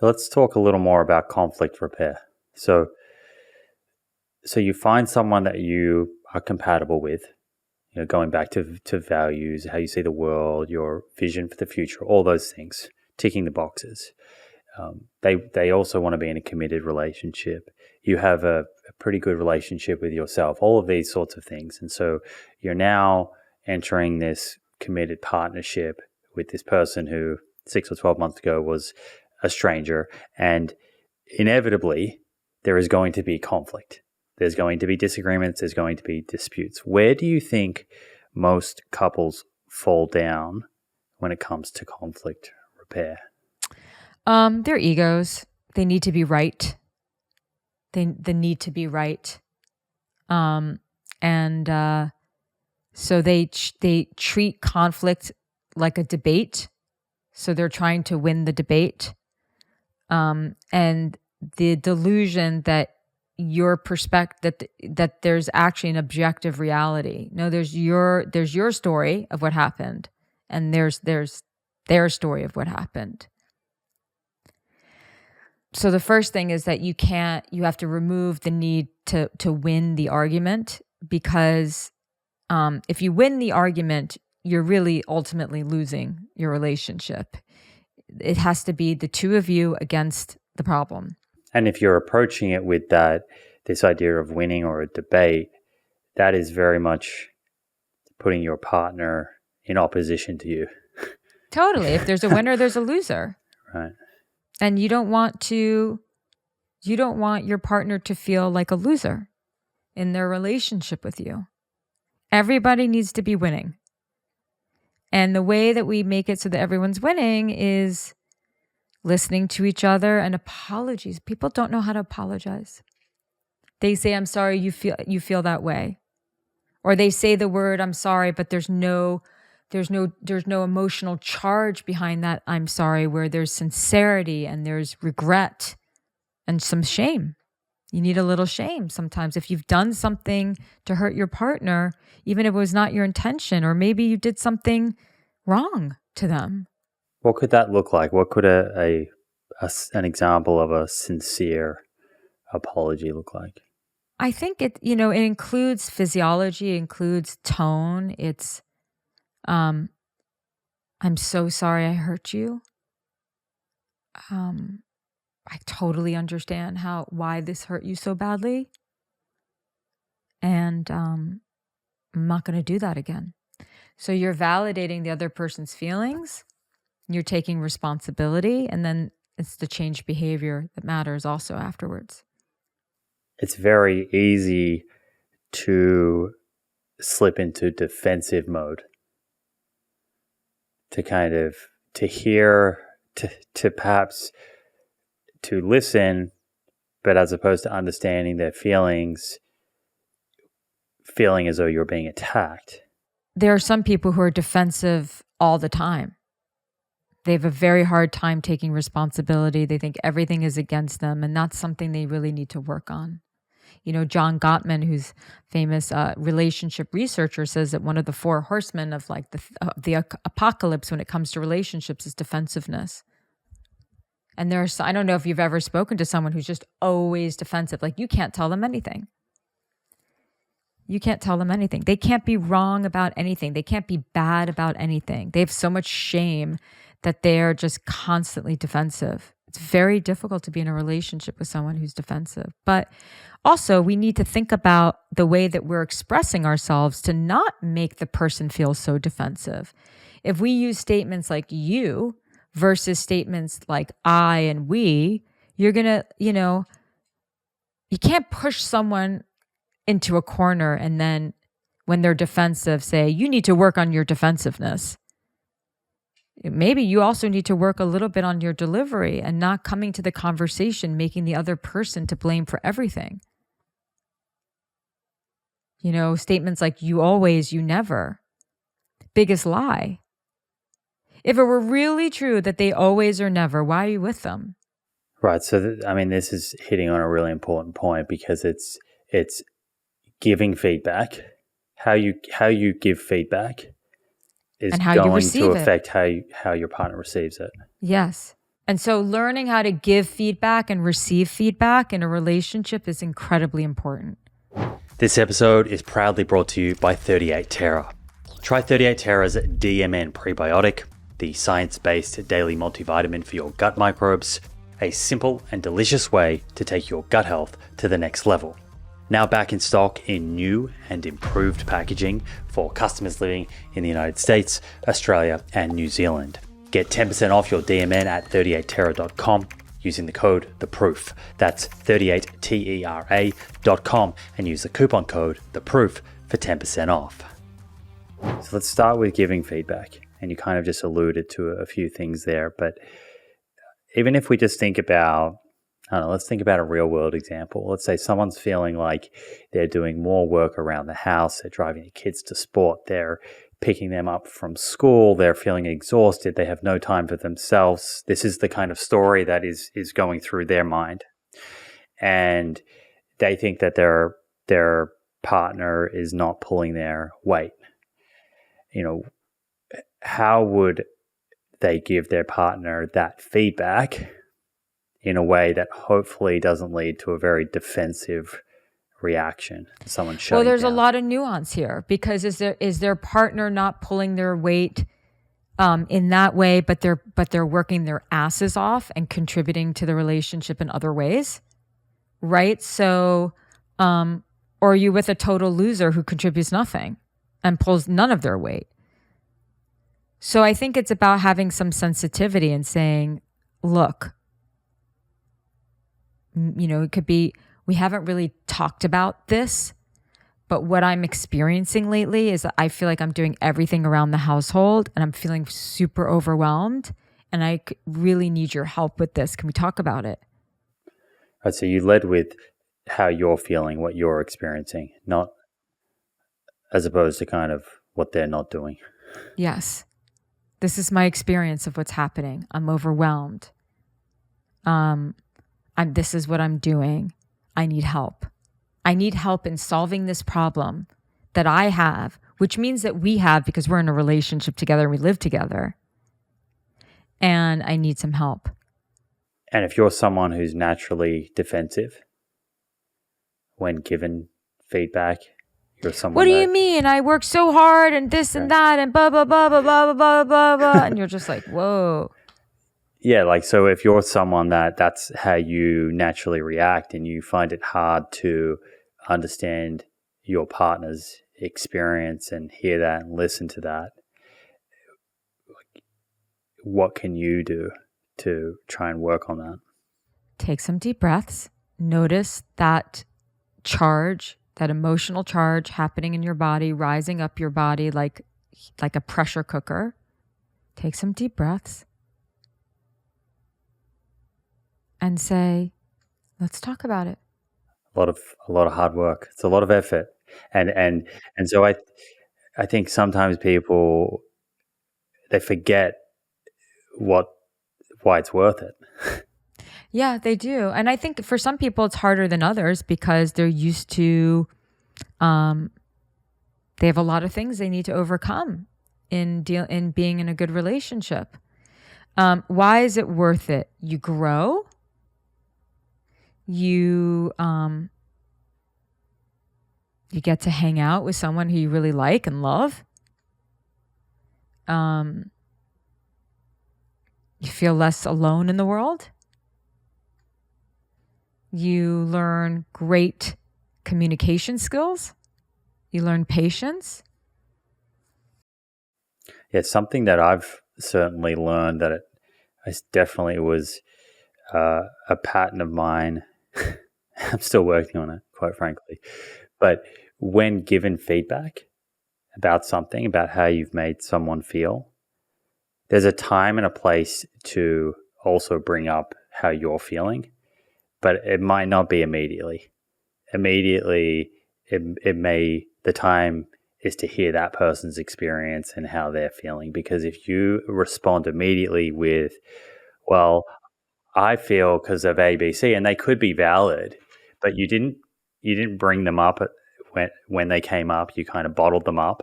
let's talk a little more about conflict repair. So you find someone that you are compatible with, going back to values, how you see the world, your vision for the future, all those things, ticking the boxes. They also want to be in a committed relationship. You have a pretty good relationship with yourself, all of these sorts of things. And so you're now entering this committed partnership with this person who 6 or 12 months ago was a stranger. And inevitably, there is going to be conflict. There's going to be disagreements. There's going to be disputes. Where do you think most couples fall down when it comes to conflict repair? Their egos. They need to be right. They need to be right. So they treat conflict like a debate. So they're trying to win the debate. And the delusion that your perspective, that there's actually an objective reality. No, there's your story of what happened, and there's their story of what happened. So the first thing is that you have to remove the need to win the argument, because if you win the argument, you're really ultimately losing your relationship. It has to be the two of you against the problem. And if you're approaching it with this idea of winning or a debate, that is very much putting your partner in opposition to you. Totally. If there's a winner, there's a loser. Right. And you don't want your partner to feel like a loser in their relationship with you. Everybody needs to be winning. And the way that we make it so that everyone's winning is listening to each other and apologies. People don't know how to apologize. They say, "I'm sorry you feel that way." Or they say the word "I'm sorry," but there's no emotional charge behind that "I'm sorry," where there's sincerity and there's regret and some shame. You need a little shame sometimes. If you've done something to hurt your partner, even if it was not your intention, or maybe you did something wrong to them. What could that look like? What could an example of a sincere apology look like? I think it includes physiology, it includes tone. It's, I'm so sorry I hurt you. I totally understand why this hurt you so badly. And I'm not going to do that again. So you're validating the other person's feelings. You're taking responsibility, and then it's the change behavior that matters also afterwards. It's very easy to slip into defensive mode, to perhaps to listen, but as opposed to understanding their feelings, feeling as though you're being attacked. There are some people who are defensive all the time. They have a very hard time taking responsibility. They think everything is against them, and that's something they really need to work on. John Gottman, who's famous relationship researcher, says that one of the 4 horsemen of the apocalypse when it comes to relationships is defensiveness. And I don't know if you've ever spoken to someone who's just always defensive. Like, you can't tell them anything. You can't tell them anything. They can't be wrong about anything. They can't be bad about anything. They have so much shame that they're just constantly defensive. It's very difficult to be in a relationship with someone who's defensive. But also, we need to think about the way that we're expressing ourselves to not make the person feel so defensive. If we use statements like "you" versus statements like "I" and "we," you're going to, you can't push someone into a corner and then when they're defensive say, "You need to work on your defensiveness." Maybe you also need to work a little bit on your delivery and not coming to the conversation, making the other person to blame for everything. Statements like "you always, you never." Biggest lie. If it were really true that they always or never, why are you with them? Right. So, this is hitting on a really important point, because it's giving feedback. How you give feedback is going to affect how your partner receives it. Yes. And so learning how to give feedback and receive feedback in a relationship is incredibly important. This episode is proudly brought to you by 38 Terra. Try 38 Terra's DMN Prebiotic, the science-based daily multivitamin for your gut microbes, a simple and delicious way to take your gut health to the next level. Now back in stock in new and improved packaging for customers living in the United States, Australia, and New Zealand. Get 10% off your DMN at 38terra.com using the code THEPROOF. That's 38terra.com and use the coupon code THEPROOF for 10% off. So let's start with giving feedback. And you kind of just alluded to a few things there. But even if we just think about, let's think about a real world example. Let's say someone's feeling like they're doing more work around the house. They're driving their kids to sport. They're picking them up from school. They're feeling exhausted. They have no time for themselves. This is the kind of story that is going through their mind. And they think that their partner is not pulling their weight. How would they give their partner that feedback in a way that hopefully doesn't lead to a very defensive reaction? Someone shutting Well, there's down. a lot of nuance here, because is their partner not pulling their weight in that way, but they're working their asses off and contributing to the relationship in other ways, right? So, or are you with a total loser who contributes nothing and pulls none of their weight? So I think it's about having some sensitivity and saying, look, it could be, we haven't really talked about this, but what I'm experiencing lately is that I feel like I'm doing everything around the household and I'm feeling super overwhelmed and I really need your help with this. Can we talk about it? Right, so you led with how you're feeling, what you're experiencing, not as opposed to kind of what they're not doing. Yes. This is my experience of what's happening. I'm overwhelmed. This is what I'm doing. I need help. I need help in solving this problem that I have, which means that we have because we're in a relationship together and we live together. And I need some help. And if you're someone who's naturally defensive when given feedback, you're someone what do you mean? I work so hard and this and that and blah, blah, blah, blah, blah, blah, blah, blah. And you're just like, whoa. Yeah, so if you're someone that's how you naturally react and you find it hard to understand your partner's experience and hear that and listen to that, what can you do to try and work on that? Take some deep breaths. Notice that charge, that emotional charge happening in your body, rising up your body like a pressure cooker. Take some deep breaths and say, let's talk about it. A lot of hard work. It's a lot of effort. And so I think sometimes people, they forget why it's worth it. Yeah, they do. And I think for some people it's harder than others because they're used to, they have a lot of things they need to overcome in being in a good relationship. Why is it worth it? You grow. You get to hang out with someone who you really like and love. You feel less alone in the world. You learn great communication skills. You learn patience. Yeah, something that I've certainly learned that it definitely was a pattern of mine. I'm still working on it, quite frankly. But when given feedback about something, about how you've made someone feel, there's a time and a place to also bring up how you're feeling, but it might not be immediately. The time is to hear that person's experience and how they're feeling. Because if you respond immediately with, well, I feel because of ABC, and they could be valid, but you didn't bring them up when they came up. You kind of bottled them up.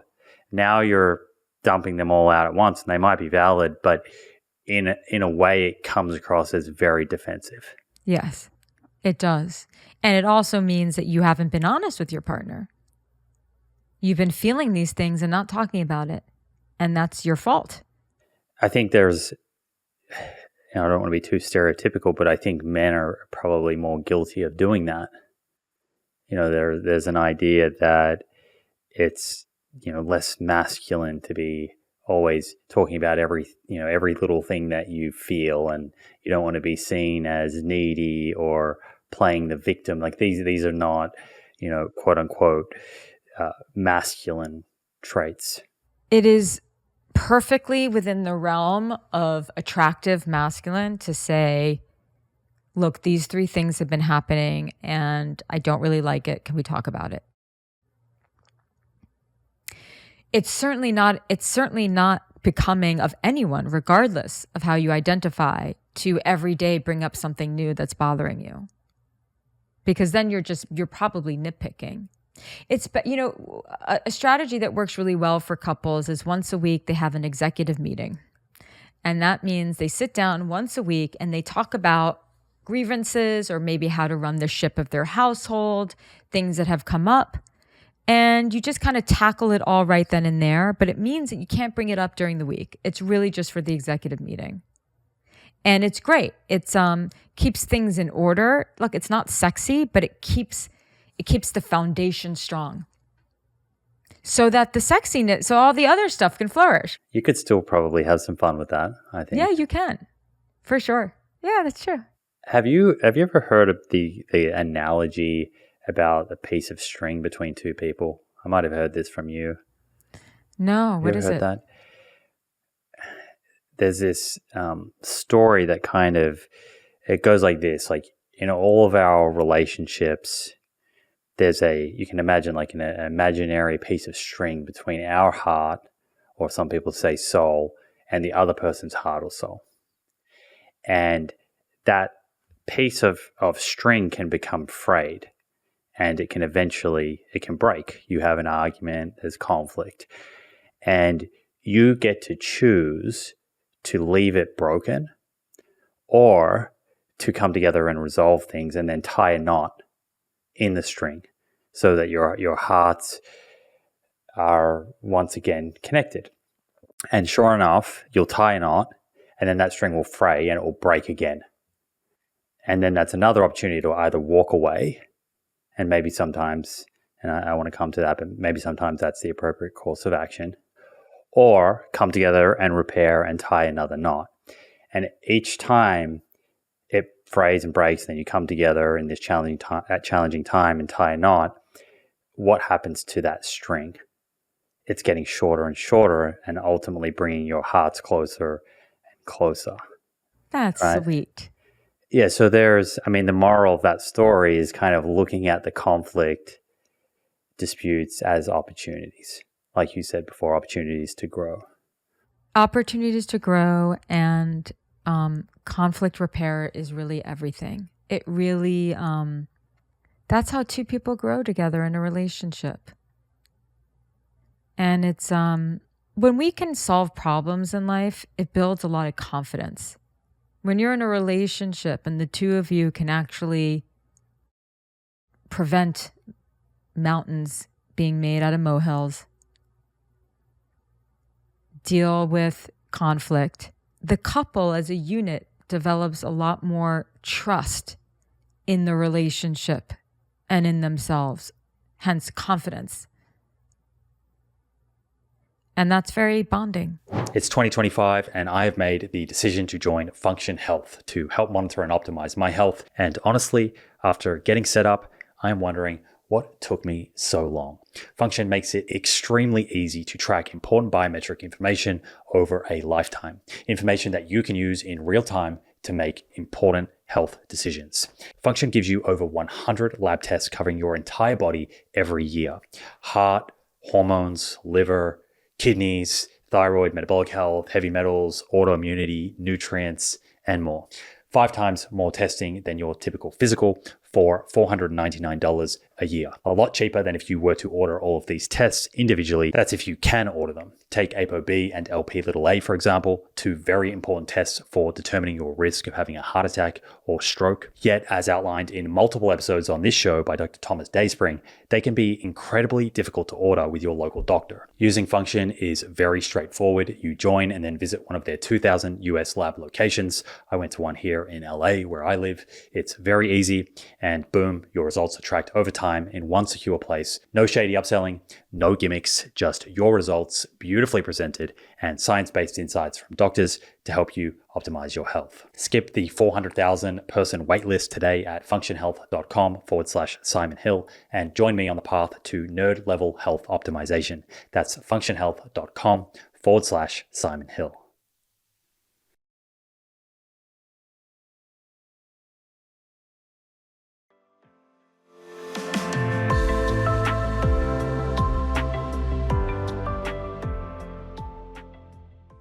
Now you're dumping them all out at once, and they might be valid, but in a way, it comes across as very defensive. Yes, it does. And it also means that you haven't been honest with your partner. You've been feeling these things and not talking about it. And that's your fault. I think there's, I don't want to be too stereotypical, but I think men are probably more guilty of doing that. There's an idea that it's, less masculine to be always talking about every little thing that you feel, and you don't want to be seen as needy or playing the victim. Like these are not, quote unquote, masculine traits. It is perfectly within the realm of attractive masculine to say, look, these 3 things have been happening and I don't really like it. Can we talk about it? It's certainly not becoming of anyone, regardless of how you identify, to every day bring up something new that's bothering you. Because then you're probably nitpicking. It's, a strategy that works really well for couples is once a week they have an executive meeting. And that means they sit down once a week and they talk about grievances or maybe how to run the ship of their household, things that have come up. And you just kind of tackle it all right then and there, but it means that you can't bring it up during the week. It's really just for the executive meeting. And it's great. It's keeps things in order. Look, it's not sexy, but it keeps the foundation strong. So that the sexiness, so all the other stuff can flourish. You could still probably have some fun with that, I think. Yeah, you can. For sure. Yeah, that's true. Have you ever heard of the analogy about a piece of string between 2 people? I might have heard this from you. No, what is it? That? There's this story that kind of, it goes like this, like in all of our relationships, you can imagine like an imaginary piece of string between our heart, or some people say soul, and the other person's heart or soul. And that piece of string can become frayed, and it can break. You have an argument, there's conflict, and you get to choose to leave it broken or to come together and resolve things and then tie a knot in the string so that your hearts are once again connected. And sure enough, you'll tie a knot and then that string will fray and it will break again. And then that's another opportunity to either walk away, and maybe sometimes, and I want to come to that, but maybe sometimes that's the appropriate course of action, or come together and repair and tie another knot. And each time it frays and breaks, then you come together in this challenging time and tie a knot. What happens to that string? It's getting shorter and shorter, and ultimately bringing your hearts closer and closer. That's right? Sweet. Yeah, so the moral of that story is kind of looking at the conflict disputes as opportunities. Like you said before, opportunities to grow. Opportunities to grow, and conflict repair is really everything. It really, that's how 2 people grow together in a relationship. And it's, when we can solve problems in life, it builds a lot of confidence. When you're in a relationship and the 2 of you can actually prevent mountains being made out of molehills, deal with conflict, the couple as a unit develops a lot more trust in the relationship and in themselves, hence confidence. And that's very bonding. It's 2025 and I have made the decision to join Function Health to help monitor and optimize my health. And honestly, after getting set up, I am wondering what took me so long. Function makes it extremely easy to track important biometric information over a lifetime. Information that you can use in real time to make important health decisions. Function gives you over 100 lab tests covering your entire body every year. Heart, hormones, liver, kidneys, thyroid, metabolic health, heavy metals, autoimmunity, nutrients, and more. 5 times more testing than your typical physical, for $499 a year. A lot cheaper than if you were to order all of these tests individually. That's if you can order them. Take ApoB and LP(a), for example, two very important tests for determining your risk of having a heart attack or stroke. Yet, as outlined in multiple episodes on this show by Dr. Thomas Dayspring, they can be incredibly difficult to order with your local doctor. Using Function is very straightforward. You join and then visit one of their 2,000 US lab locations. I went to one here in LA where I live. It's very easy, and boom, your results are tracked over time in one secure place. No shady upselling, no gimmicks, just your results beautifully presented and science-based insights from doctors to help you optimize your health. Skip the 400,000 person waitlist today at functionhealth.com/Simon Hill and join me on the path to nerd level health optimization. That's functionhealth.com/Simon Hill.